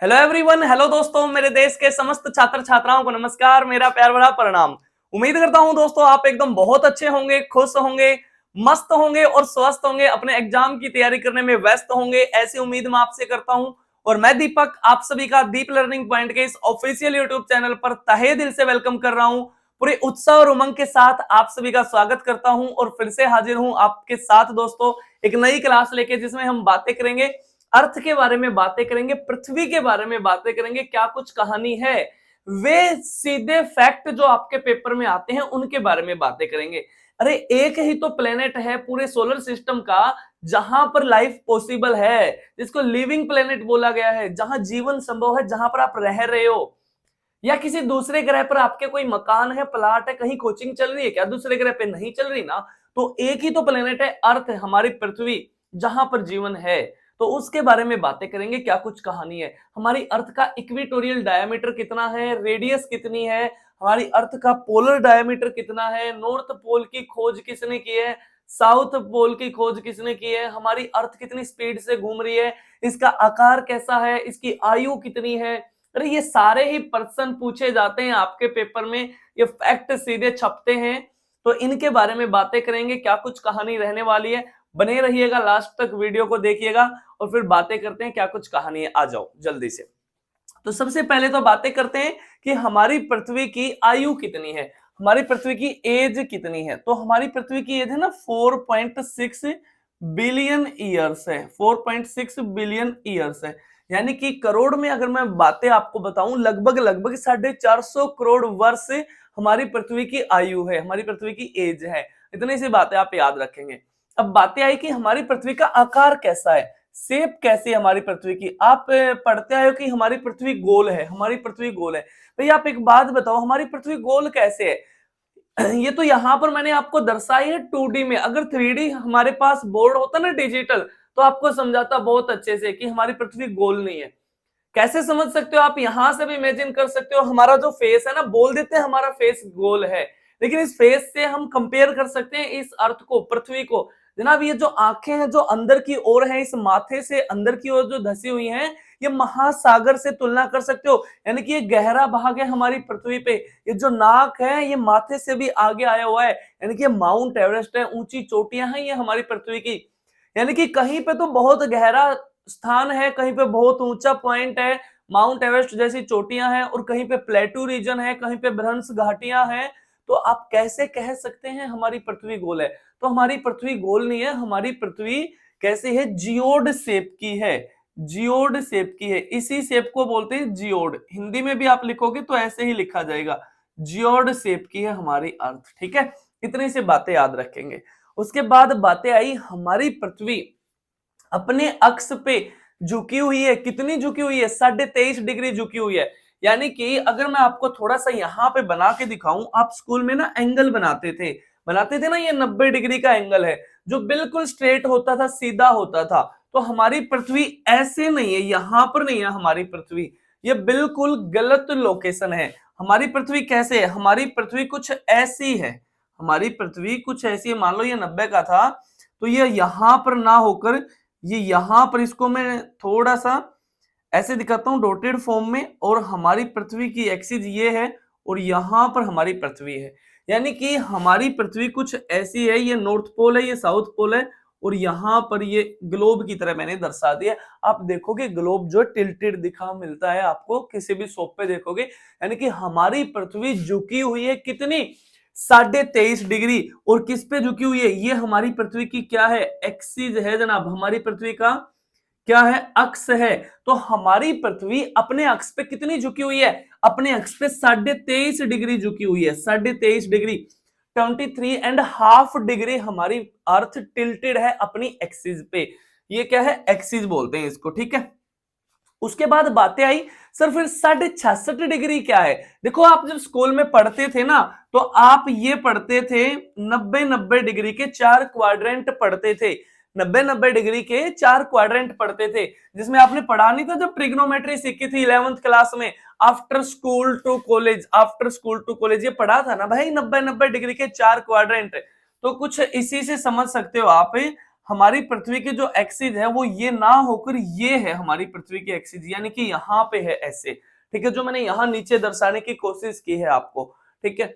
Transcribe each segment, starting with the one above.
Hello everyone, hello दोस्तों, मेरे देश के समस्त छात्र छात्राओं को नमस्कार, मेरा प्यार भरा प्रणाम। उम्मीद करता हूं दोस्तों आप एकदम बहुत अच्छे होंगे, खुश होंगे, मस्त होंगे और स्वस्थ होंगे, अपने एग्जाम की तैयारी करने में व्यस्त होंगे, ऐसी उम्मीद मैं आपसे करता हूं। और मैं दीपक आप सभी का दीप लर्निंग पॉइंट के इस ऑफिशियल यूट्यूब चैनल पर तहे दिल से वेलकम कर रहा हूं। पूरे उत्साह और उमंग के साथ आप सभी का स्वागत करता हूं और फिर से हाजिर हूं आपके साथ दोस्तों एक नई क्लास लेके, जिसमें हम बातें करेंगे अर्थ के बारे में, बातें करेंगे पृथ्वी के बारे में, बातें करेंगे क्या कुछ कहानी है, वे सीधे फैक्ट जो आपके पेपर में आते हैं उनके बारे में बातें करेंगे। अरे एक ही तो प्लेनेट है पूरे सोलर सिस्टम का जहां पर लाइफ पॉसिबल है, जिसको लिविंग प्लेनेट बोला गया है, जहां जीवन संभव है, जहां पर आप रह रहे हो। या किसी दूसरे ग्रह पर आपके कोई मकान है, प्लाट है, कहीं कोचिंग चल रही है क्या? दूसरे ग्रह पे नहीं चल रही ना। तो एक ही तो प्लेनेट है, अर्थ है, हमारी पृथ्वी, जहां पर जीवन है। तो उसके बारे में बातें करेंगे, क्या कुछ कहानी है, हमारी अर्थ का इक्वेटोरियल डायमीटर कितना है, रेडियस कितनी है, हमारी अर्थ का पोलर डायमीटर कितना है, नॉर्थ पोल की खोज किसने की है, साउथ पोल की खोज किसने की है, हमारी अर्थ कितनी स्पीड से घूम रही है, इसका आकार कैसा है, इसकी आयु कितनी है। अरे ये सारे ही प्रश्न पूछे जाते हैं आपके पेपर में, ये फैक्ट सीधे छपते हैं। तो इनके बारे में बातें करेंगे, क्या कुछ कहानी रहने वाली है। बने रहिएगा, लास्ट तक वीडियो को देखिएगा और फिर बातें करते हैं क्या कुछ कहानी है। आ जाओ जल्दी से। तो सबसे पहले तो बातें करते हैं कि हमारी पृथ्वी की आयु कितनी है, हमारी पृथ्वी की एज कितनी है। तो हमारी पृथ्वी की एज है ना 4.6 बिलियन ईयर्स है, 4.6 बिलियन ईयर्स है। यानी कि करोड़ में अगर मैं बातें आपको बताऊं, लगभग लगभग 450 करोड़ वर्ष हमारी पृथ्वी की आयु है, हमारी पृथ्वी की एज है। इतनी सी बातें आप याद रखेंगे। अब बातें आई कि हमारी पृथ्वी का आकार कैसा है, शेप कैसी है हमारी पृथ्वी की। आप पढ़ते आए हो कि हमारी पृथ्वी गोल है, हमारी पृथ्वी गोल है। भैया आप एक बात बताओ, हमारी पृथ्वी गोल कैसे है? ये तो यहां पर मैंने आपको दर्शाई है 2D में। अगर 3D हमारे पास बोर्ड होता ना डिजिटल, तो आपको समझाता बहुत अच्छे से कि हमारी पृथ्वी गोल नहीं है। कैसे समझ सकते हो आप? यहां से भी इमेजिन कर सकते हो, हमारा जो फेस है ना, बोल देते हैं हमारा फेस गोल है, लेकिन इस फेस से हम कंपेयर कर सकते हैं इस अर्थ को, पृथ्वी को। जनाब ये जो आंखें हैं जो अंदर की ओर हैं, इस माथे से अंदर की ओर जो धसी हुई हैं, ये महासागर से तुलना कर सकते हो। यानी कि ये गहरा भाग है हमारी पृथ्वी पे। ये जो नाक है ये माथे से भी आगे आया हुआ है, यानी कि माउंट एवरेस्ट है, ऊंची चोटियां हैं ये हमारी पृथ्वी की। यानी कि कहीं पे तो बहुत गहरा स्थान है, कहीं पे बहुत ऊंचा पॉइंट है, माउंट एवरेस्ट जैसी चोटियां हैं, और कहीं पे प्लेटू रीजन है, कहीं पे भ्रंश घाटियां हैं। तो आप कैसे कह सकते हैं हमारी पृथ्वी गोल है? तो हमारी पृथ्वी गोल नहीं है, हमारी पृथ्वी कैसी है? जियोड शेप की है, जियोड शेप की है। इसी शेप को बोलते हैं जियोड। हिंदी में भी आप लिखोगे तो ऐसे ही लिखा जाएगा, जियोड शेप की है हमारी अर्थ। ठीक है, इतनी सी बातें याद रखेंगे। उसके बाद बातें आई, हमारी पृथ्वी अपने अक्ष पे झुकी हुई है। कितनी झुकी हुई है? 23.5 डिग्री झुकी हुई है। यानी कि अगर मैं आपको थोड़ा सा यहां पे बना के दिखाऊं, आप स्कूल में ना एंगल बनाते थे ना, ये 90 डिग्री का एंगल है जो बिल्कुल स्ट्रेट होता था, सीधा होता था। तो हमारी पृथ्वी ऐसे नहीं है, यहां पर नहीं है हमारी पृथ्वी, ये बिल्कुल गलत लोकेशन है। हमारी पृथ्वी कैसे है? हमारी पृथ्वी कुछ ऐसी है, हमारी पृथ्वी कुछ ऐसी है। मान लो ये 90 का था, तो ये यहां पर ना होकर ये यहां पर, इसको मैं थोड़ा सा ऐसे दिखाता हूं डॉटेड फॉर्म में, और हमारी पृथ्वी की एक्सिस ये है और यहां पर हमारी पृथ्वी है। यानी कि हमारी पृथ्वी कुछ ऐसी है, ये नॉर्थ पोल है, ये साउथ पोल है, और यहां पर ये ग्लोब की तरह मैंने दर्शा दिया। आप देखोगे ग्लोब जो टिल्टेड दिखा मिलता है आपको किसी भी शॉप पे देखोगे। यानी कि हमारी पृथ्वी झुकी हुई है कितनी? 23.5 डिग्री। और किस पे झुकी हुई है? ये हमारी पृथ्वी की क्या है? एक्सिस है जनाब, हमारी पृथ्वी का क्या है? अक्ष है। तो हमारी पृथ्वी अपने अक्ष पे कितनी झुकी हुई है? अपने अक्ष पे 23.5 डिग्री झुकी हुई है, 23.5 डिग्री। 23.5 डिग्री हमारी अर्थ टिल्टेड है अपनी एक्सिस पे। ये क्या है? एक्सिस बोलते हैं इसको। ठीक है, उसके बाद बातें आई, सर फिर 66.5 डिग्री क्या है? देखो आप जब स्कूल में पढ़ते थे ना, तो आप ये पढ़ते थे 90-90 डिग्री के 4 क्वाड्रेंट पढ़ते थे, 90-90 डिग्री के 4 क्वाड्रेंट पढ़ते थे, जिसमें आपने पढ़ा नहीं था जब ट्रिग्नोमेट्री सीखी थी 11th क्लास में, after school to college, after school to college, ये पढ़ा था ना भाई, 90-90 डिग्री के 4 क्वाड्रेंट। तो कुछ इसी से समझ सकते हो आप, हमारी पृथ्वी की जो एक्सिस है वो ये ना होकर ये है हमारी पृथ्वी की एक्सिस, यानी कि यहाँ पे है ऐसे, ठीक है, जो मैंने यहाँ नीचे दर्शाने की कोशिश की है आपको, ठीक है।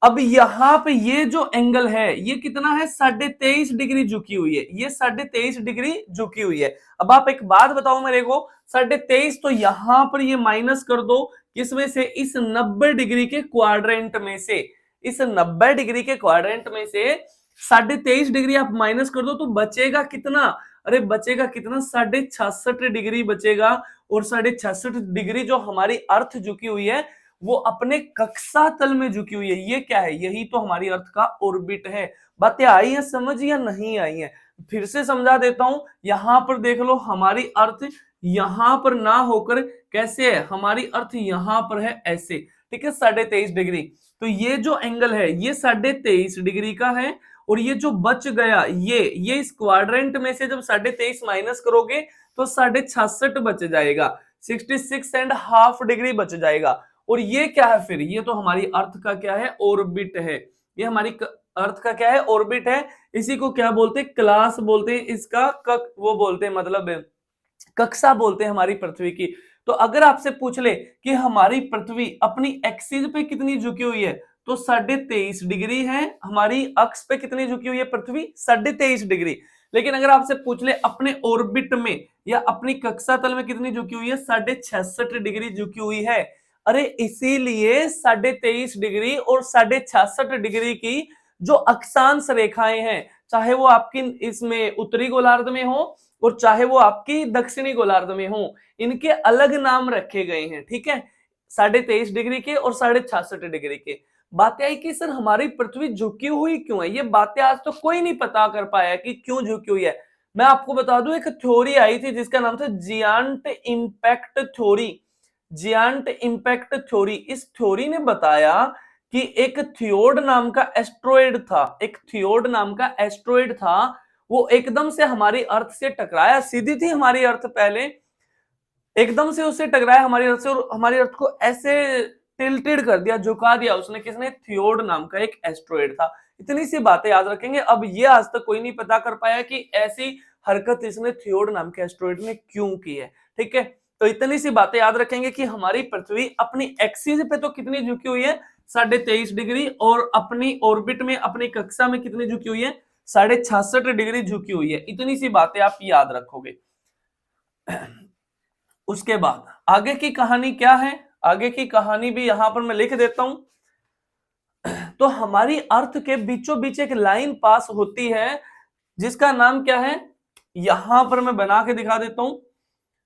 अब यहाँ पे ये जो एंगल है ये कितना है, 23.5 डिग्री झुकी हुई है, ये 23.5 डिग्री झुकी हुई है। अब आप एक बात बताओ मेरे को, 23.5 तो यहां पर ये माइनस कर दो, किसमें से, इस 90 डिग्री के क्वाड्रेंट में से, इस 90 डिग्री के क्वाड्रेंट में से 23.5 डिग्री आप माइनस कर दो तो बचेगा कितना, अरे बचेगा कितना, 66.5 डिग्री बचेगा। और 66.5 डिग्री जो हमारी अर्थ झुकी हुई है वो अपने कक्षा तल में झुकी हुई है। ये क्या है, यही तो हमारी अर्थ का ऑर्बिट है। बातें आई है समझ या नहीं आई है, फिर से समझा देता हूं। यहां पर देख लो, हमारी अर्थ यहां पर ना होकर कैसे है, हमारी अर्थ यहां पर है ऐसे, ठीक है, 23.5 डिग्री। तो ये जो एंगल है ये 23.5 डिग्री का है, और ये जो बच गया ये इस क्वाड्रेंट में से जब 23.5 माइनस करोगे तो 66.5 बच जाएगा, 66.5 डिग्री बच जाएगा। और ये क्या है फिर, ये तो हमारी अर्थ का क्या है, ऑर्बिट है। ये हमारी अर्थ का क्या है, ऑर्बिट है। इसी को क्या बोलते हैं, क्लास बोलते हैं, इसका वो बोलते हैं, मतलब कक्षा बोलते हैं हमारी पृथ्वी की। तो अगर आपसे पूछ ले कि हमारी पृथ्वी अपनी एक्सिस पे कितनी झुकी हुई है, तो 23.5 डिग्री है। हमारी अक्ष पे कितनी झुकी हुई है पृथ्वी, 23.5 डिग्री। लेकिन अगर आपसे पूछ ले अपने ऑर्बिट में या अपनी कक्षा तल में कितनी झुकी हुई है, 66.5 डिग्री झुकी हुई है। अरे इसीलिए 23.5 डिग्री और 66.5 डिग्री की जो अक्षांश रेखाएं हैं, चाहे वो आपकी इसमें उत्तरी गोलार्ध में हो और चाहे वो आपकी दक्षिणी गोलार्ध में हो, इनके अलग नाम रखे गए हैं, ठीक है, 23.5 डिग्री के और 66.5 डिग्री के। बातें आई कि सर हमारी पृथ्वी झुकी हुई क्यों है, ये बातें आज तो कोई नहीं पता कर पाया कि क्यों झुकी हुई है। मैं आपको बता दूं, एक थ्योरी आई थी जिसका नाम था giant impact theory. Giant impact theory, इस थ्योरी ने बताया कि एक थियोड नाम का एस्ट्रॉयड था, एक थियोड नाम का एस्ट्रॉयड था, वो एकदम से हमारी अर्थ से टकराया। सीधी थी हमारी अर्थ पहले, एकदम से उससे टकराया हमारी अर्थ से, और हमारी अर्थ को ऐसे टिल्टेड कर दिया, झुका दिया उसने, किसने, थियोड नाम का एक एस्ट्रॉयड था। इतनी सी बातें याद रखेंगे। अब ये आज तक कोई नहीं पता कर पाया कि ऐसी हरकत इसने थियोड नाम के एस्ट्रॉयड ने क्यों की है, ठीक है। तो इतनी सी बातें याद रखेंगे कि हमारी पृथ्वी अपनी एक्सिस पे तो कितनी झुकी हुई है, 23.5 डिग्री, और अपनी ऑर्बिट में, अपनी कक्षा में कितनी झुकी हुई है, 66.5 डिग्री झुकी हुई है। इतनी सी बातें आप याद रखोगे। उसके बाद आगे की कहानी क्या है, आगे की कहानी भी यहां पर मैं लिख देता हूं। तो हमारी अर्थ के बीचों बीच एक लाइन पास होती है जिसका नाम क्या है, यहां पर मैं बना के दिखा देता हूं।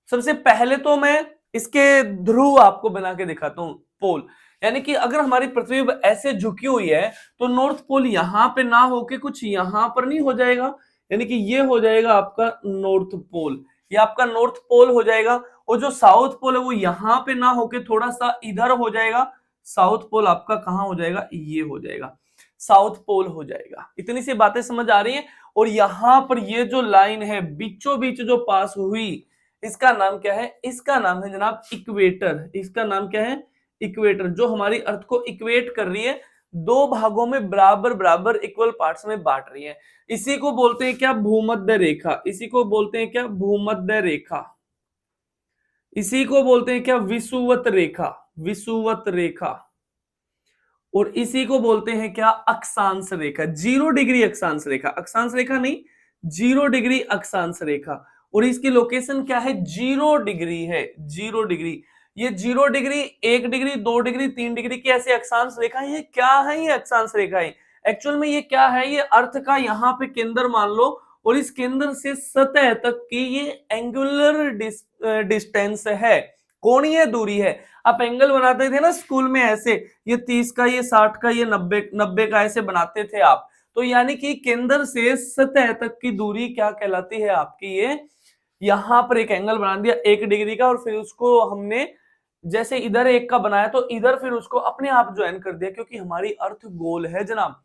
सबसे पहले तो मैं इसके ध्रुव आपको बना के दिखाता हूं, पोल। यानी कि अगर हमारी पृथ्वी ऐसे झुकी हुई है तो नॉर्थ पोल यहां पे ना होके कुछ यहां पर नहीं हो जाएगा, यानी कि ये हो जाएगा आपका नॉर्थ पोल, ये आपका नॉर्थ पोल हो जाएगा। और जो साउथ पोल है वो यहां पे ना होके थोड़ा सा इधर हो जाएगा, साउथ पोल आपका कहां हो जाएगा, ये हो जाएगा, साउथ पोल हो जाएगा। इतनी सी बातें समझ आ रही हैं। और यहां पर ये जो लाइन है बीचों बीच जो पास हुई, इसका नाम क्या है, इसका नाम है जनाब इक्वेटर। इसका नाम क्या है, इक्वेटर, जो हमारी अर्थ को इक्वेट कर रही है, दो भागों में बराबर बराबर इक्वल पार्ट्स में बांट रही है। इसी को बोलते हैं क्या, भूमध्य रेखा। इसी को बोलते हैं क्या, भूमध्य रेखा। इसी को बोलते हैं क्या, विषुवत रेखा, विषुवत रेखा। और इसी को बोलते हैं क्या, अक्षांश रेखा, 0 डिग्री अक्षांश रेखा, अक्षांश रेखा नहीं, 0 डिग्री अक्षांश रेखा। और इसकी लोकेशन क्या है, 0 डिग्री है, 0 डिग्री। ये 0 डिग्री, 1 डिग्री, 2 डिग्री, 3 डिग्री की ऐसे अक्षांश रेखाएं हैं। क्या है ये अक्षांश रेखाएं, एक्चुअल में ये क्या है, ये अर्थ का यहाँ पे केंद्र मान लो, और इस केंद्र से सतह तक की ये एंगुलर डिस्टेंस है, कोणीय दूरी है। आप एंगल बनाते थे ना स्कूल में ऐसे, ये 30 का, ये 60 का, ये 90 का, ऐसे बनाते थे आप। तो यानी कि केंद्र से सतह तक की दूरी क्या कहलाती है आपकी, ये यहां पर एक एंगल बना दिया 1 डिग्री का, और फिर उसको हमने जैसे इधर 1 का बनाया तो इधर फिर उसको अपने आप ज्वाइन कर दिया, क्योंकि हमारी अर्थ गोल है जनाब।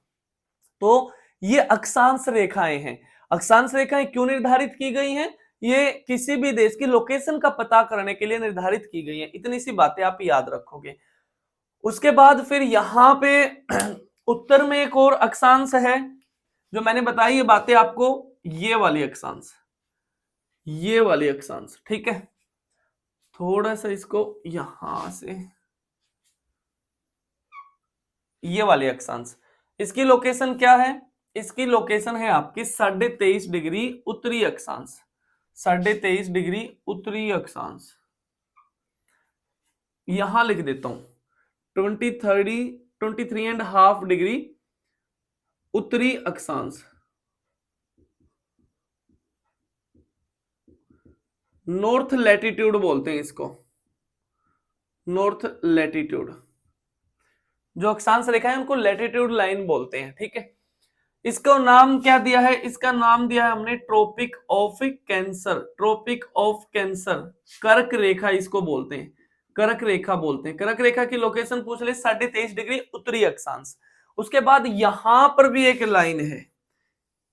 तो ये अक्षांश रेखाएं हैं। अक्षांश रेखाएं क्यों निर्धारित की गई हैं, ये किसी भी देश की लोकेशन का पता करने के लिए निर्धारित की गई है। इतनी सी बातें आप याद रखोगे। उसके बाद फिर यहां पे उत्तर में एक और अक्षांश है जो मैंने बताई, ये बातें आपको ये वाली अक्षांश, ये वाली अक्षांश, ठीक है। थोड़ा सा इसको यहां से, ये वाली अक्षांश, इसकी लोकेशन क्या है? इसकी लोकेशन है आपकी 23.5 डिग्री उत्तरी अक्षांश, 23.5 डिग्री उत्तरी अक्षांश। यहां लिख देता हूं 23.5 डिग्री उत्तरी अक्षांश, नॉर्थ लैटिट्यूड बोलते हैं इसको, नॉर्थ लैटिट्यूड। जो अक्षांश रेखा है उनको लैटिट्यूड लाइन बोलते हैं, ठीक है। इसका नाम क्या दिया है? इसका नाम दिया है हमने tropic of cancer, tropic of cancer, कर्क रेखा इसको बोलते हैं, कर्क रेखा बोलते हैं। कर्क रेखा की लोकेशन पूछ ले 23.5 डिग्री उत्तरी अक्षांश। उसके बाद यहां पर भी एक लाइन है,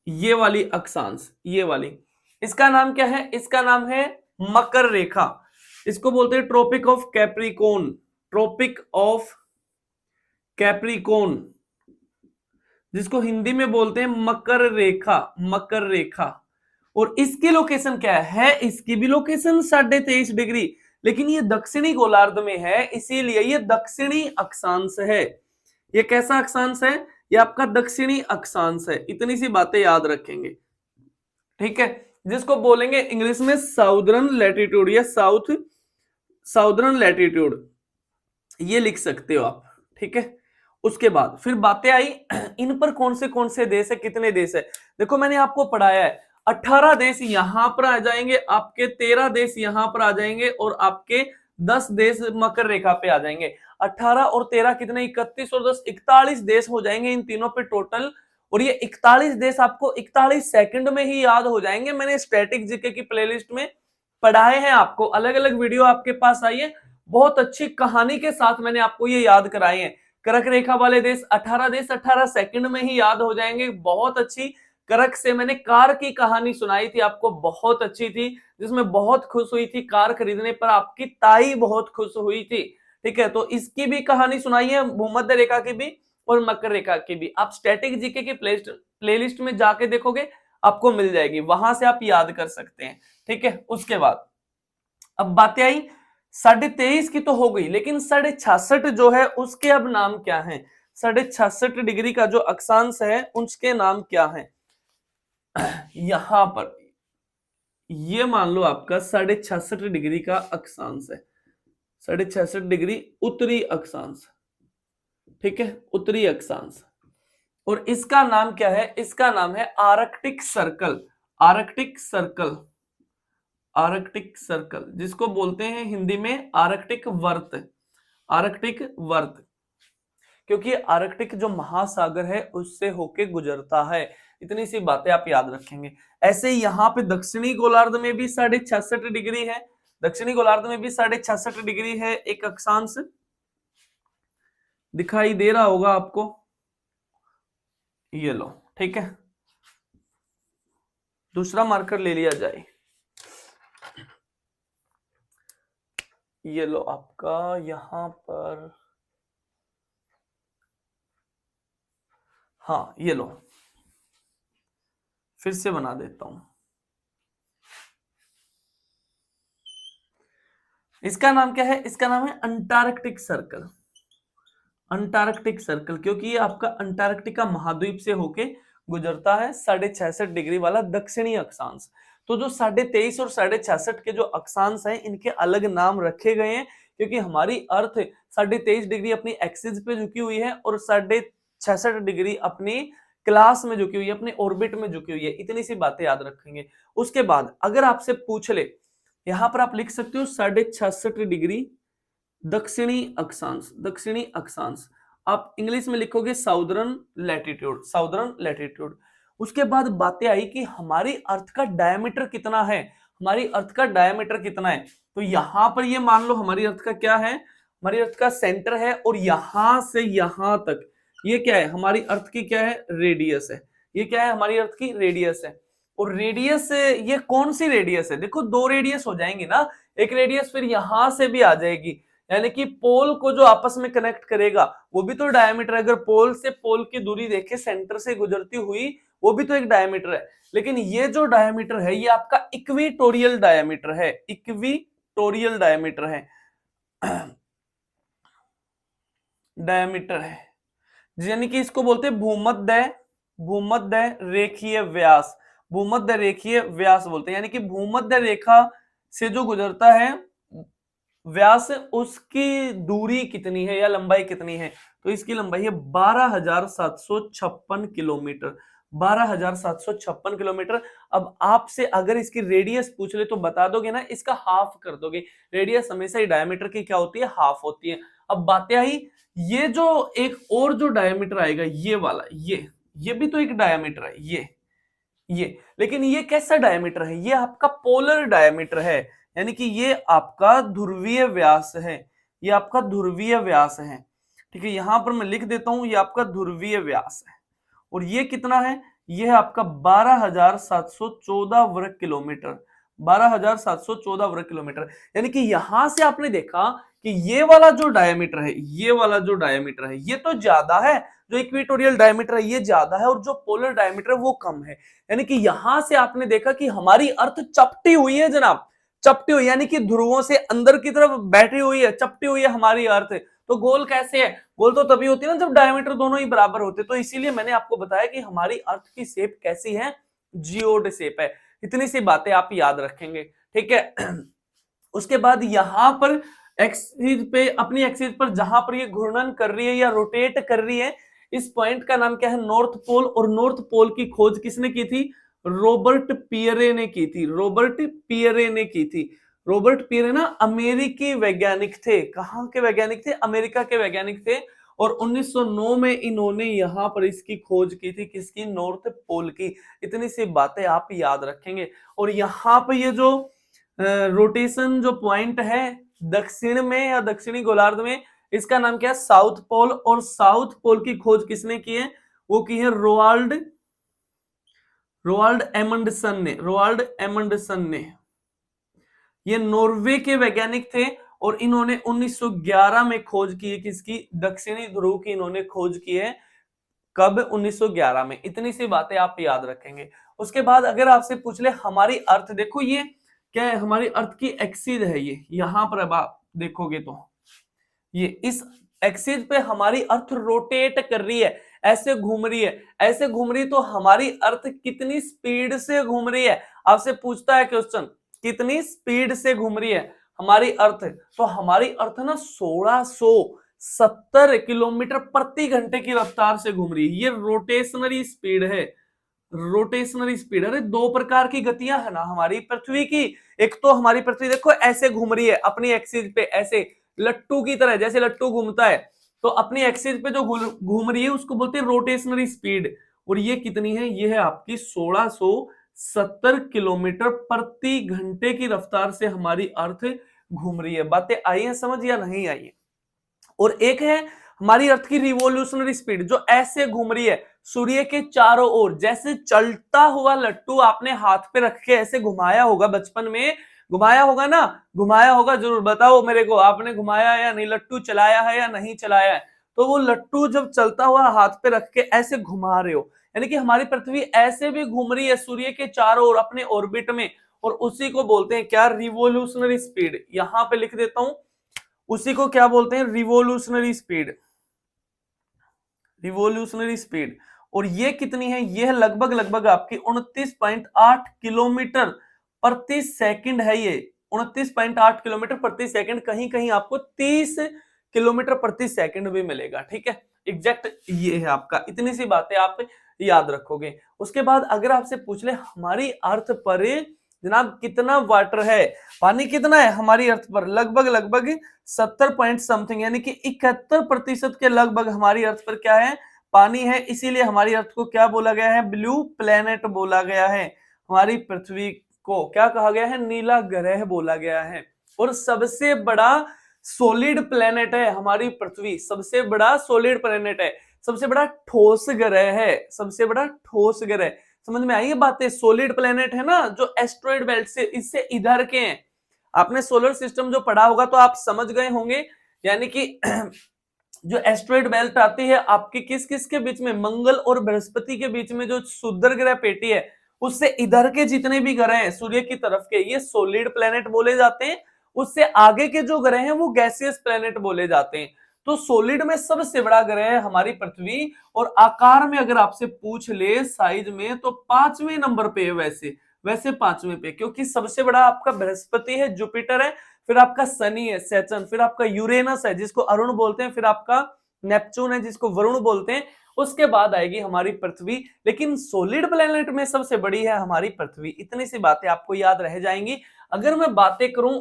ये वाली अक्षांश, ये वाली, इसका नाम क्या है? इसका नाम है मकर रेखा, इसको बोलते हैं tropic of capricorn, tropic of capricorn, जिसको हिंदी में बोलते हैं मकर रेखा, मकर रेखा। और इसकी लोकेशन क्या है? इसकी भी लोकेशन 23.5 डिग्री, लेकिन ये दक्षिणी गोलार्ध में है, इसीलिए ये दक्षिणी अक्षांश है। ये कैसा अक्षांश है? ये आपका दक्षिणी अक्षांश है। इतनी सी बातें याद रखेंगे, ठीक है, जिसको बोलेंगे इंग्लिश में साउदर्न लैटिट्यूड या साउदर्न लैटिट्यूड, ये लिख सकते हो आप, ठीक है। उसके बाद फिर बातें आई इन पर कौन से देश है, कितने देश है। देखो मैंने आपको पढ़ाया है 18 देश यहां पर आ जाएंगे, आपके 13 देश यहां पर आ जाएंगे और आपके 10 देश मकर रेखा पे आ जाएंगे। 18 और 13 कितने? 31 और 10 41 देश हो जाएंगे इन तीनों पे टोटल। और ये 41 देश आपको 41 सेकंड में ही याद हो जाएंगे। मैंने स्टैटिक जीके की प्लेलिस्ट में पढ़ाए हैं आपको, अलग अलग वीडियो आपके पास आई है, बहुत अच्छी कहानी के साथ मैंने आपको ये याद कराए हैं। कर्क रेखा वाले देश 18 देश 18 सेकंड में ही याद हो जाएंगे। बहुत अच्छी कर्क से मैंने कार की कहानी सुनाई थी आपको, बहुत अच्छी थी, जिसमें बहुत खुश हुई थी, कार खरीदने पर आपकी ताई बहुत खुश हुई थी, ठीक है। तो इसकी भी कहानी सुनाई है, भूमध्य रेखा की भी और मकर रेखा की भी। आप स्टैटिक जीके की प्लेलिस्ट में जाके देखोगे आपको मिल जाएगी, वहां से आप याद कर सकते हैं, ठीक है। उसके बाद अब बातें आई 23.5 की तो हो गई, लेकिन 66.5 जो है उसके अब नाम क्या है? 66.5 डिग्री का जो अक्षांश है उसके नाम क्या है? यहां पर ये मान लो आपका 66.5 डिग्री का अक्षांश है, 66.5 डिग्री उत्तरी अक्षांश, ठीक है, उत्तरी अक्षांश। और इसका नाम क्या है? इसका नाम है Arctic circle, Arctic circle, Arctic circle, जिसको बोलते हैं हिंदी में आर्कटिक वर्त, आर्कटिक वर्त, क्योंकि आर्कटिक जो महासागर है उससे होके गुजरता है। इतनी सी बातें आप याद रखेंगे। ऐसे ही यहाँ पे दक्षिणी गोलार्ध में भी 66.5 डिग्री है, दक्षिणी गोलार्ध में भी 66.5 डिग्री है एक अक्षांश, दिखाई दे रहा होगा आपको, ये लो, ठीक है। दूसरा मार्कर ले लिया जाए, ये लो आपका यहां पर, हाँ ये लो, फिर से बना देता हूं। इसका नाम क्या है? इसका नाम है अंटार्कटिक सर्कल, अंटार्कटिक सर्कल, क्योंकि ये आपका अंटार्कटिका महाद्वीप से होके गुजरता है 66.5 डिग्री वाला दक्षिणी अक्षांश। तो जो 23.5 और 66.5 के जो अक्षांश हैं इनके अलग नाम रखे गए हैं, क्योंकि हमारी अर्थ 23.5 डिग्री अपनी एक्सिस पे झुकी हुई है और 66.5 डिग्री अपनी क्लास में झुकी हुई है, अपने ऑर्बिट में झुकी हुई है। इतनी सी बातें याद रखेंगे। उसके बाद अगर आपसे पूछ ले, यहां पर आप लिख सकते हो 66.5 डिग्री दक्षिणी अक्षांश, दक्षिणी अक्षांश, आप इंग्लिश में लिखोगे साउदर्न लैटिट्यूड, साउदर्न लैटिट्यूड। उसके बाद बातें आई कि हमारी अर्थ का डायमीटर कितना है, हमारी अर्थ का डायमीटर कितना है। तो यहां पर ये मान लो हमारी अर्थ का क्या है, हमारी अर्थ का सेंटर है और यहां से यहां तक ये क्या है? हमारी अर्थ की क्या है? रेडियस है। ये क्या है? हमारी अर्थ की रेडियस है। और रेडियस, ये कौन सी रेडियस है? देखो दो रेडियस हो जाएंगी ना, एक रेडियस फिर यहां से भी आ जाएगी, यानी कि पोल को जो आपस में कनेक्ट करेगा वो भी तो डायमीटर है। अगर पोल से पोल की दूरी देखे सेंटर से गुजरती हुई, वो भी तो एक डायमीटर है। लेकिन ये जो डायमीटर है ये आपका इक्वेटोरियल डायमीटर है, इक्वेटोरियल डायमीटर है, डायमीटर है, यानी कि इसको बोलते हैं भूमध्य, भूमध्य रेखीय व्यास, भूमध्य रेखीय व्यास बोलते हैं। यानी कि भूमध्य रेखा से जो गुजरता है व्यास, उसकी दूरी कितनी है या लंबाई कितनी है, तो इसकी लंबाई है 12,756 किलोमीटर, 12,756 किलोमीटर। अब आपसे अगर इसकी रेडियस पूछ ले तो बता दोगे ना, इसका हाफ कर दोगे। रेडियस हमेशा ही डायमीटर की क्या होती है, हाफ होती है। अब बातें आई, ये जो एक और जो डायमीटर आएगा ये वाला, ये भी तो एक डायमीटर है, ये लेकिन ये कैसा डायमीटर है, ये आपका पोलर डायमीटर है, यानी कि ये आपका ध्रुवीय व्यास है, ये आपका ध्रुवीय व्यास है। ठीक है, यहां पर मैं लिख देता हूं, ये आपका ध्रुवीय व्यास है। और ये कितना है, ये है आपका 12,714 वर्ग किलोमीटर, 12,714 वर्ग किलोमीटर। यानी कि यहां से आपने देखा कि ये वाला जो डायमीटर है, ये वाला जो डायमीटर है ये तो ज्यादा है, जो इक्वेटोरियल डायमीटर है ये ज्यादा है, और जो पोलर डायमीटर है वो कम है। यानी कि यहां से आपने देखा कि हमारी अर्थ चपटी हुई है जनाब, चपटी हुई, यानी कि ध्रुवों से अंदर की तरफ बैठी हुई है, चपटी हुई है हमारी अर्थ। तो गोल कैसे है, गोल तो तभी होती है ना जब डायमीटर दोनों ही बराबर होते। तो इसीलिए मैंने आपको बताया कि हमारी अर्थ की शेप कैसी है, जियोड शेप है। इतनी सी बातें आप याद रखेंगे, ठीक है। उसके बाद यहां पर एक्सिस पे, अपनी एक्सिस पर जहां पर ये घूर्णन कर रही है या रोटेट कर रही है, इस पॉइंट का नाम क्या है, नॉर्थ पोल। और नॉर्थ पोल की खोज किसने की थी, रॉबर्ट पियरे ने की थी, रॉबर्ट पियरे ने की थी। रॉबर्ट पियरे ना अमेरिकी वैज्ञानिक थे, कहां के वैज्ञानिक थे, अमेरिका के वैज्ञानिक थे। और 1909 में इन्होंने यहां पर इसकी खोज की थी, किसकी, नॉर्थ पोल की। इतनी सी बातें आप याद रखेंगे। और यहां पर ये जो रोटेशन जो पॉइंट है दक्षिण में या दक्षिणी गोलार्ध में, इसका नाम क्या है, साउथ पोल। और साउथ पोल की खोज किसने की है, वो की है रोवाल्ड एमंडसन ने, रोवाल्ड एमंडसन ने। ये नॉर्वे के वैज्ञानिक थे और इन्होंने 1911 में खोज की है, किसकी, दक्षिणी ध्रुव की इन्होंने खोज की है। कब, 1911 में। इतनी सी बातें आप याद रखेंगे। उसके बाद अगर आपसे पूछ ले हमारी अर्थ, देखो ये क्या है, हमारी अर्थ की एक्सिस है ये, यहां पर अब आप देखोगे तो ये इस एक्सिस पे हमारी अर्थ रोटेट कर रही है, ऐसे घूम रही है, ऐसे घूम रही है। तो हमारी अर्थ कितनी स्पीड से घूम रही है, आपसे पूछता है क्वेश्चन, कितनी स्पीड से घूम रही है हमारी अर्थ। तो हमारी अर्थ ना 1670 किलोमीटर प्रति घंटे की रफ्तार से घूम रही है। ये रोटेशनरी स्पीड है, रोटेशनरी स्पीड। अरे दो प्रकार की गतियां है ना हमारी पृथ्वी की, एक तो हमारी पृथ्वी देखो ऐसे घूम रही है अपनी एक्सिस पे, ऐसे लट्टू की तरह, जैसे लट्टू घूमता है, तो अपनी एक्सिस पे जो घूम रही है उसको बोलते हैं रोटेशनरी स्पीड। और ये कितनी है, ये है आपकी 1670 किलोमीटर प्रति घंटे की रफ्तार से हमारी अर्थ घूम रही है। बातें आई है समझ या नहीं आई है। और एक है हमारी अर्थ की रिवोल्यूशनरी स्पीड, जो ऐसे घूम रही है सूर्य के चारों ओर, जैसे चलता हुआ लट्टू आपने हाथ पे रख के ऐसे घुमाया होगा, बचपन में घुमाया होगा ना, घुमाया होगा, जरूर बताओ मेरे को, आपने घुमाया या नहीं, लट्टू चलाया है या नहीं चलाया है। तो वो लट्टू जब चलता हुआ हाथ पे रख के ऐसे घुमा रहे हो, यानी कि हमारी पृथ्वी ऐसे भी घूम रही है सूर्य के चारों ओर अपने ऑर्बिट में, और उसी को बोलते हैं क्या, रिवोल्यूशनरी स्पीड। यहां पे लिख देता हूं, उसी को क्या बोलते हैं, रिवोल्यूशनरी स्पीड, रिवोल्यूशनरी स्पीड। और ये कितनी है, ये है लगभग आपकी 29.8 किलोमीटर प्रति सेकंड है। ये 29.8 किलोमीटर प्रति सेकंड, कहीं कहीं आपको 30 किलोमीटर प्रति सेकंड भी मिलेगा। ठीक है, एग्जैक्ट ये है आपका। इतनी सी बातें आप याद रखोगे। उसके बाद अगर आपसे पूछ ले हमारी अर्थ पर जनाब कितना वाटर है, पानी कितना है हमारी अर्थ पर, लगभग 70 पॉइंट समथिंग, यानी कि 71% के लगभग हमारी अर्थ पर क्या है, पानी है। इसीलिए हमारी अर्थ को क्या बोला गया है, ब्लू प्लेनेट बोला गया है। हमारी पृथ्वी को क्या कहा गया है, नीला ग्रह बोला गया है। और सबसे बड़ा सॉलिड प्लेनेट है हमारी पृथ्वी, सबसे बड़ा सॉलिड प्लेनेट है, सबसे बड़ा ठोस ग्रह है, सबसे बड़ा ठोस ग्रह। समझ में आई ये बातें। सॉलिड प्लेनेट है ना जो एस्ट्रॉइड बेल्ट से, इससे इधर के हैं। आपने सोलर सिस्टम जो पढ़ा होगा तो आप समझ गए होंगे, यानी कि जो एस्ट्रॉइड बेल्ट आती है आपके किस किस के बीच में, मंगल और बृहस्पति के बीच में जो क्षुद्र ग्रह पेटी है, उससे इधर के जितने भी ग्रह हैं सूर्य की तरफ के, ये सॉलिड प्लेनेट बोले जाते हैं। उससे आगे के जो ग्रह हैं वो गैसियस प्लेनेट बोले जाते हैं। तो सॉलिड में सबसे बड़ा ग्रह है हमारी पृथ्वी, और आकार में अगर आपसे पूछ ले साइज में तो 5वें नंबर पे है। वैसे 5वें पे, क्योंकि सबसे बड़ा आपका बृहस्पति है, जुपिटर है, फिर आपका शनि है सैटर्न, फिर आपका यूरेनस है जिसको अरुण बोलते हैं, फिर आपका नेपच्यून है जिसको वरुण बोलते हैं, उसके बाद आएगी हमारी पृथ्वी। लेकिन सॉलिड प्लेनेट में सबसे बड़ी है हमारी पृथ्वी। इतनी सी बातें आपको याद रह जाएंगी। अगर मैं बातें करूं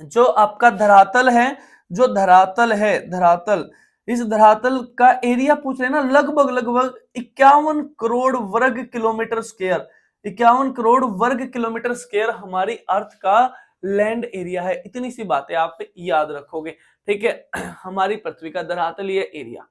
जो आपका धरातल है, जो धरातल है, धरातल, इस धरातल का एरिया पूछ रहे ना, लगभग लगभग 51 करोड़ वर्ग किलोमीटर स्क्वायर, 51 करोड़ वर्ग किलोमीटर स्क्वायर हमारी अर्थ का लैंड एरिया है। इतनी सी बातें आप याद रखोगे, ठीक है। हमारी पृथ्वी का धरातलीय एरिया,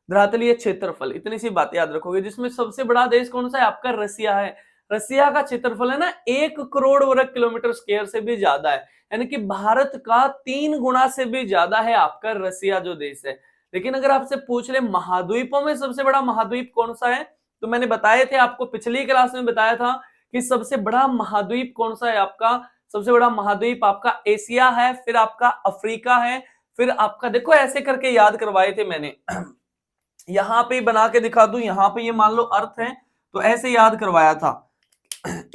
धरातलीय क्षेत्रफल, इतनी सी बातें याद रखोगे। जिसमें सबसे बड़ा देश कौन सा है आपका, रसिया है। रसिया का क्षेत्रफल है ना 1 करोड़ वर्ग किलोमीटर स्क्वायर से भी ज्यादा है, यानी कि भारत का 3 गुना से भी ज्यादा है आपका रसिया जो देश है। लेकिन अगर आपसे पूछ ले महाद्वीपों में सबसे बड़ा महाद्वीप कौन सा है, तो मैंने बताए थे आपको, पिछली क्लास में बताया था कि सबसे बड़ा महाद्वीप कौन सा है आपका। सबसे बड़ा महाद्वीप आपका एशिया है, फिर आपका अफ्रीका है, फिर आपका, देखो ऐसे करके याद करवाए थे मैंने। यहां पे बना के दिखा दूं, यहां पे ये मान लो अर्थ है, तो ऐसे याद करवाया था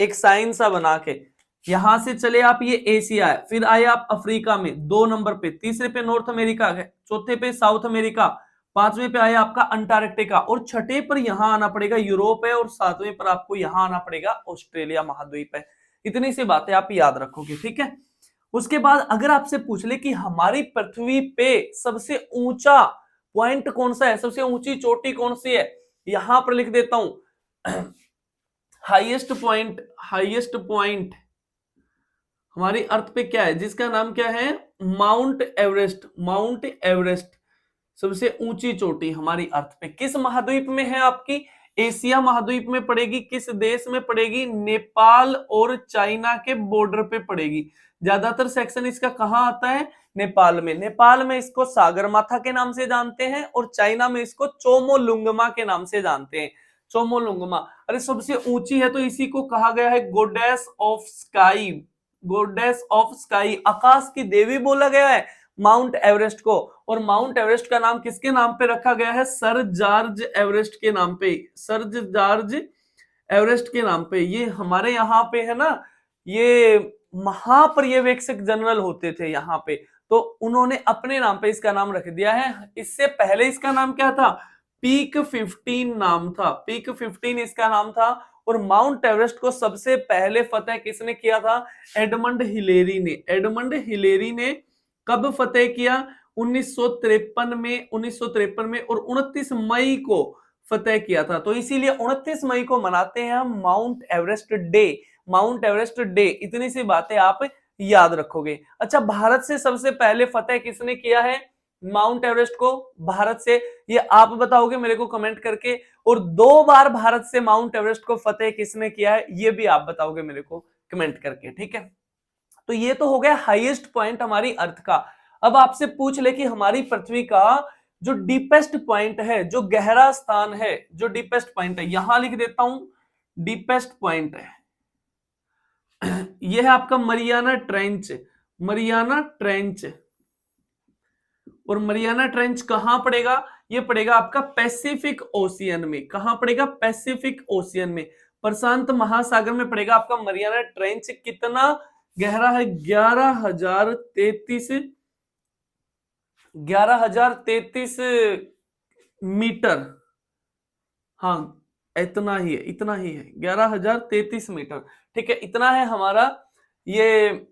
एक साइन सा बना के। यहां से चले आप, ये एशिया है, फिर आए आप अफ्रीका में 2 नंबर पे, तीसरे पे नॉर्थ अमेरिका है, चौथे पे साउथ अमेरिका, 5वें पे आया आपका अंटार्कटिका, और छठे पर यहां आना पड़ेगा यूरोप है, और 7वें पर आपको यहां आना पड़ेगा ऑस्ट्रेलिया महाद्वीप है। इतनी सी बातें आप याद रखोगे, ठीक है। उसके बाद अगर आपसे पूछ ले कि हमारी पृथ्वी पे सबसे ऊंचा पॉइंट कौन सा है, सबसे ऊंची चोटी कौन सी है, यहां पर लिख देता हूं हाईएस्ट पॉइंट, हाईएस्ट पॉइंट हमारी अर्थ पे क्या है, जिसका नाम क्या है, माउंट एवरेस्ट। माउंट एवरेस्ट सबसे ऊंची चोटी हमारी अर्थ पे किस महाद्वीप में है आपकी, एशिया महाद्वीप में पड़ेगी। किस देश में पड़ेगी, नेपाल और चाइना के बॉर्डर पे पड़ेगी। ज्यादातर सेक्शन इसका कहां आता है, नेपाल में। नेपाल में इसको सागरमाथा के नाम से जानते हैं, और चाइना में इसको चोमोलुंगमा के नाम से जानते हैं, चोमोलुंगमा। अरे सबसे ऊंची है तो इसी को कहा गया है goddess of sky, goddess of sky, आकाश की देवी बोला गया है माउंट एवरेस्ट को। और माउंट एवरेस्ट का नाम किसके नाम पे रखा गया है, सर जॉर्ज एवरेस्ट के नाम पे, सर जॉर्ज एवरेस्ट के नाम पे। ये हमारे यहाँ पे है ना, ये महापर्यवेक्षक जनरल होते थे यहाँ पे, तो उन्होंने अपने नाम पे इसका नाम रख दिया है। इससे पहले इसका नाम क्या था, पीक 15 नाम था, पीक 15 इसका नाम था। और माउंट एवरेस्ट को सबसे पहले फतेह किसने किया था, एडमंड हिलेरी ने। एडमंड हिलेरी ने कब फतेह किया, 1953 में, 1953 में, और 29 मई को फतेह किया था। तो इसीलिए 29 मई को मनाते हैं हम mount Everest day, mount Everest day. इतनी सी बातें आप याद रखोगे। अच्छा, भारत से सबसे पहले फतेह किसने किया है माउंट एवरेस्ट को, भारत से, ये आप बताओगे मेरे को कमेंट करके। और 2 बार भारत से माउंट एवरेस्ट को फतेह किसने किया है, ये भी आप बताओगे मेरे को कमेंट करके, ठीक है। तो ये तो हो गया हाईएस्ट पॉइंट हमारी अर्थ का। अब आपसे पूछ ले कि हमारी पृथ्वी का जो डीपेस्ट पॉइंट है, जो गहरा स्थान है, जो डीपेस्ट पॉइंट है, यहां लिख देता हूं डीपेस्ट पॉइंट है, यह है आपका मरियाना ट्रेंच, मरियाना ट्रेंच। और मरियाना ट्रेंच कहां पड़ेगा, ये पड़ेगा आपका पैसिफिक ओशियन में। कहां पड़ेगा, पैसिफिक ओशियन में, प्रशांत महासागर में पड़ेगा आपका मरियाना ट्रेंच। कितना गहरा है, 11,033 मीटर। हाँ, इतना ही है, इतना ही है, 11,033 मीटर, ठीक है। इतना है हमारा ये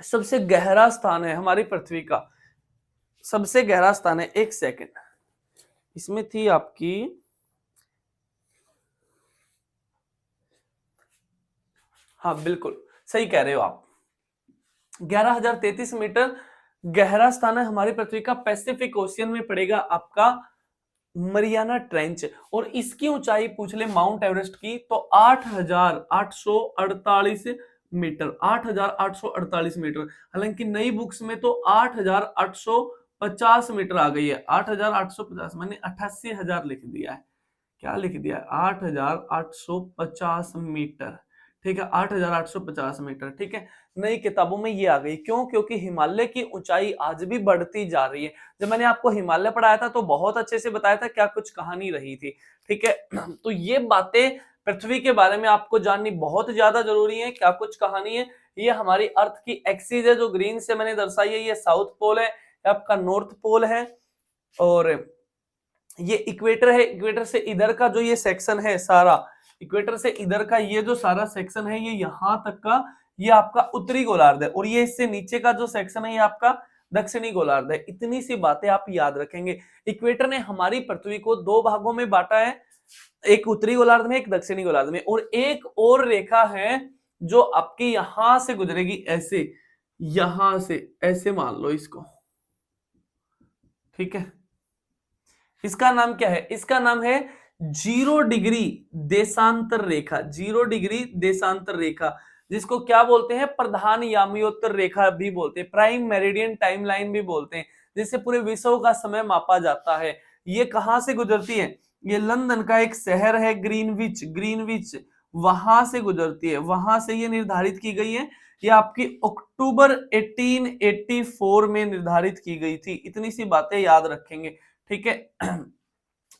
सबसे गहरा स्थान है हमारी पृथ्वी का, सबसे गहरा स्थान है। एक सेकंड, इसमें थी आपकी, हाँ बिल्कुल सही कह रहे हो आप, 11,033 मीटर गहरा स्थान है हमारी पृथ्वी का। पैसिफिक ओशियन में पड़ेगा आपका मरियाना ट्रेंच। और इसकी ऊंचाई पूछ ले माउंट एवरेस्ट की तो 8,848 मीटर, 8,848 मीटर। हालांकि नई बुक्स में तो 8,850 मीटर आ गई है। 8,850, मैंने 88,000 लिख दिया है। क्या लिख दिया है? 8,850 मीटर। ठीक है, 8,850 मीटर। ठीक है, नई किताबों में ये आ गई। क्यों? क्योंकि हिमालय की ऊंचाई आज भी बढ़ती जा रही है। जब मैंने आपको हिमालय पढ़ाया था तो बहुत अच्छे से बताया था क्या कुछ कहानी रही थी। ठीक है, तो ये बातें पृथ्वी के बारे में आपको जाननी बहुत ज्यादा जरूरी है। क्या कुछ कहानी है? ये हमारी अर्थ की एक्सिस है जो ग्रीन से मैंने दर्शाई है, ये साउथ पोल है, आपका नॉर्थ पोल है, और ये इक्वेटर है। इक्वेटर से इधर का जो ये सेक्शन है सारा, इक्वेटर से इधर का ये जो सारा सेक्शन है, ये यहां तक का ये आपका उत्तरी गोलार्ध है, और ये इससे नीचे का जो सेक्शन है ये आपका दक्षिणी गोलार्ध है। इतनी सी बातें आप याद रखेंगे। इक्वेटर ने हमारी पृथ्वी को दो भागों में बांटा है, एक उत्तरी गोलार्ध में, एक दक्षिणी गोलार्ध में, और एक और रेखा है जो आपकी यहां से गुजरेगी, ऐसे, यहां से ऐसे मान लो इसको। ठीक है, इसका नाम क्या है? इसका नाम है 0 डिग्री देशांतर रेखा। 0 डिग्री देशांतर रेखा, जिसको क्या बोलते हैं? प्रधान यामियोत्तर रेखा भी बोलते हैं, प्राइम मेरिडियन टाइमलाइन भी बोलते हैं, जिससे पूरे विश्व का समय मापा जाता है। ये कहां से गुजरती है? ये लंदन का एक शहर है ग्रीनविच, ग्रीनविच, वहां से गुजरती है। वहां से ये निर्धारित की गई है। ये आपकी अक्टूबर 1884 में निर्धारित की गई थी। इतनी सी बातें याद रखेंगे। ठीक है,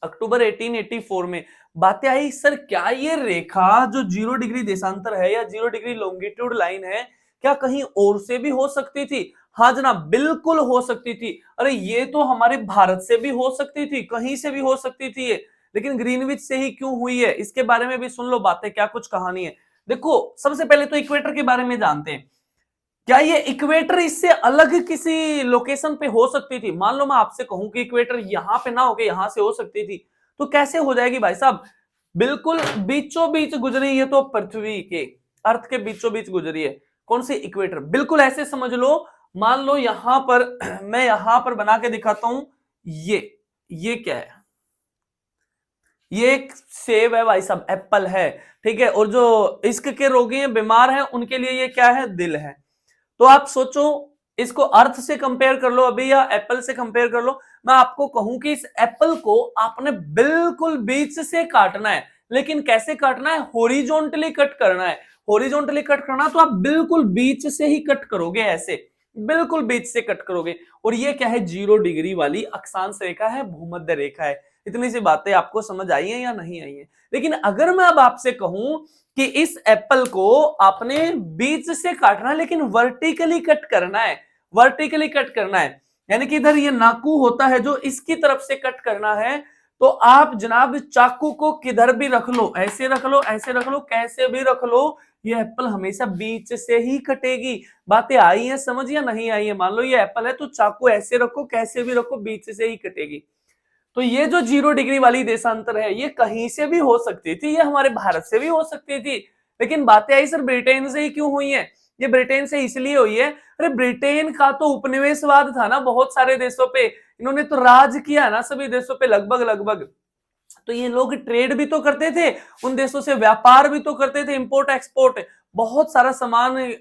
अक्टूबर 1884 में बातें आई। सर क्या ये रेखा जो 0 डिग्री देशांतर है या 0 डिग्री लॉन्गिट्यूड लाइन है, क्या कहीं और से भी हो सकती थी? हाँ जनाब, बिल्कुल हो सकती थी। अरे ये तो हमारे भारत से भी हो सकती थी, कहीं से भी हो सकती थी ये, लेकिन ग्रीनविच से ही क्यों हुई है? इसके बारे में भी सुन लो बातें, क्या कुछ कहानी है। देखो, सबसे पहले तो इक्वेटर के बारे में जानते हैं। क्या ये इक्वेटर इससे अलग किसी लोकेशन पे हो सकती थी? मान लो मैं आपसे कहूं कि इक्वेटर यहां पे ना होके यहां से हो सकती थी, तो कैसे हो जाएगी भाई साहब? बिल्कुल बीचों बीच गुजरी है, तो पृथ्वी के, अर्थ के बीचों बीच गुजरी है। कौन सी? इक्वेटर। बिल्कुल ऐसे समझ लो, मान लो यहां पर मैं यहां पर बना के दिखाता हूं, ये क्या है? ये एक सेब है भाई साहब, एप्पल है। ठीक है, और जो इश्क के रोगी हैं, बीमार हैं, उनके लिए ये क्या है? दिल है। तो आप सोचो, इसको अर्थ से कंपेयर कर लो अभी या एप्पल से कंपेयर कर लो। मैं आपको कहूं कि इस एप्पल को आपने बिल्कुल बीच से काटना है, लेकिन कैसे काटना है? हॉरिजॉन्टली कट करना है। हॉरिजॉन्टली कट करना तो आप बिल्कुल बीच से ही कट करोगे, ऐसे बिल्कुल बीच से कट करोगे। और ये क्या है? 0 डिग्री वाली अक्षांश रेखा है, भूमध्य रेखा है। इतनी सी बातें आपको समझ आई है या नहीं आई है? लेकिन अगर मैं अब आपसे कहूं कि इस एप्पल को आपने बीच से काटना है, लेकिन वर्टिकली कट करना है, वर्टिकली कट करना है, यानी कि इधर ये नाकू होता है जो इसकी तरफ से कट करना है, तो आप जनाब चाकू को किधर भी रख लो, ऐसे रख लो, ऐसे रख लो, कैसे भी रख लो, ये एप्पल हमेशा बीच से ही कटेगी। बातें आई है समझ या नहीं आई है? मान लो ये एप्पल है तो चाकू ऐसे रखो, कैसे भी रखो, बीच से ही कटेगी। तो ये जो 0 डिग्री वाली देशांतर है, ये कहीं से भी हो सकती थी, ये हमारे भारत से भी हो सकती थी, लेकिन बातें आई सर ब्रिटेन से ही क्यों हुई है? ये ब्रिटेन से इसलिए हुई है, अरे ब्रिटेन का तो उपनिवेशवाद था ना बहुत सारे देशों पे, इन्होंने तो राज किया ना सभी देशों पे लगभग लगभग। तो ये लोग ट्रेड भी तो करते थे, उन देशों से व्यापार भी तो करते थे, इंपोर्ट एक्सपोर्ट, बहुत सारा सामान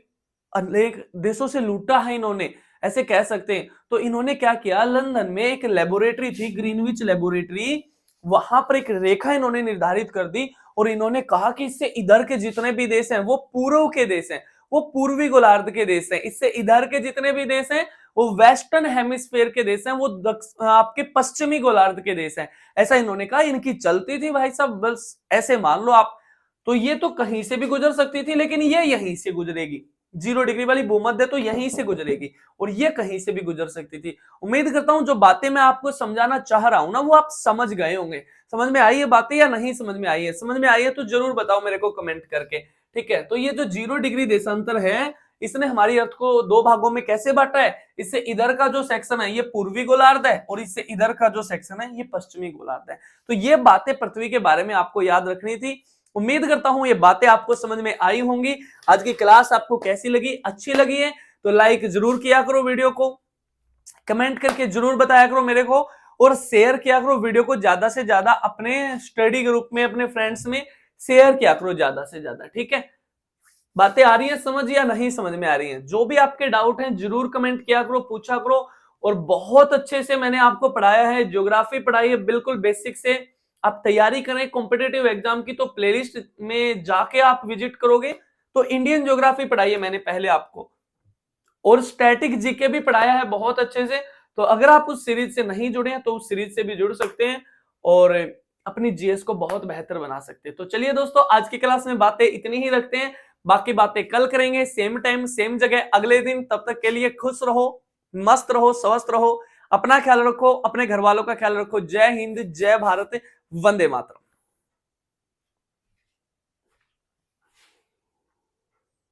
अनेक देशों से लूटा है इन्होंने, ऐसे कह सकते हैं। तो इन्होंने क्या किया, लंदन में एक लेबोरेटरी थी, ग्रीनविच लेबोरेटरी, वहां पर एक रेखा इन्होंने निर्धारित कर दी, और इन्होंने कहा कि इससे इधर के जितने भी देश हैं वो पूर्व के देश हैं, वो पूर्वी गोलार्ध के देश हैं, इससे इधर के जितने भी देश हैं वो वेस्टर्न हेमिस्फेयर के देश हैं, वो आपके पश्चिमी गोलार्ध के देश हैं। ऐसा इन्होंने कहा, इनकी चलती थी भाई साहब, बस ऐसे मान लो आप। तो ये तो कहीं से भी गुजर सकती थी, लेकिन ये यहीं से गुजरेगी, 0 डिग्री वाली भूमध्य तो यहीं से गुजरेगी, और ये कहीं से भी गुजर सकती थी। उम्मीद करता हूं जो बातें मैं आपको समझाना चाह रहा हूं ना, वो आप समझ गए होंगे। समझ में आई है बातें या नहीं समझ में आई है? समझ में आई है तो जरूर बताओ मेरे को कमेंट करके। ठीक है, तो ये जो 0 डिग्री देशांतर है, इसने हमारी अर्थ को दो भागों में कैसे बांटा है? इससे इधर का जो सेक्शन है ये पूर्वी गोलार्ध है, और इससे इधर का जो सेक्शन है ये पश्चिमी गोलार्ध है। तो ये बातें पृथ्वी के बारे में आपको याद रखनी थी। उम्मीद करता हूं ये बातें आपको समझ में आई होंगी। आज की क्लास आपको कैसी लगी? अच्छी लगी है तो लाइक जरूर किया करो वीडियो को, कमेंट करके जरूर बताया करो मेरे को, और शेयर किया करो वीडियो को ज्यादा से ज्यादा अपने स्टडी ग्रुप में, अपने फ्रेंड्स में शेयर किया करो ज्यादा से ज्यादा। ठीक है, बातें आ रही है समझ या नहीं समझ में आ रही है? जो भी आपके डाउट हैं जरूर कमेंट किया करो, पूछा करो, और बहुत अच्छे से मैंने आपको पढ़ाया है, ज्योग्राफी पढ़ाई है बिल्कुल बेसिक से। आप तैयारी करें कॉम्पिटेटिव एग्जाम की तो प्लेलिस्ट में जाके आप विजिट करोगे तो इंडियन ज्योग्राफी पढ़ाई है मैंने पहले आपको, और स्टैटिक जीके भी पढ़ाया है बहुत अच्छे से। तो अगर आप उस सीरीज से नहीं जुड़े हैं तो उस सीरीज से भी जुड़ सकते हैं और अपनी जीएस को बहुत बेहतर बना सकते हैं। तो चलिए दोस्तों, आज की क्लास में बातें इतनी ही रखते हैं, बाकी बातें कल करेंगे सेम टाइम सेम जगह अगले दिन। तब तक के लिए खुश रहो, मस्त रहो, स्वस्थ रहो, अपना ख्याल रखो, अपने घर वालों का ख्याल रखो। जय हिंद, जय भारत, वंदे मातरम।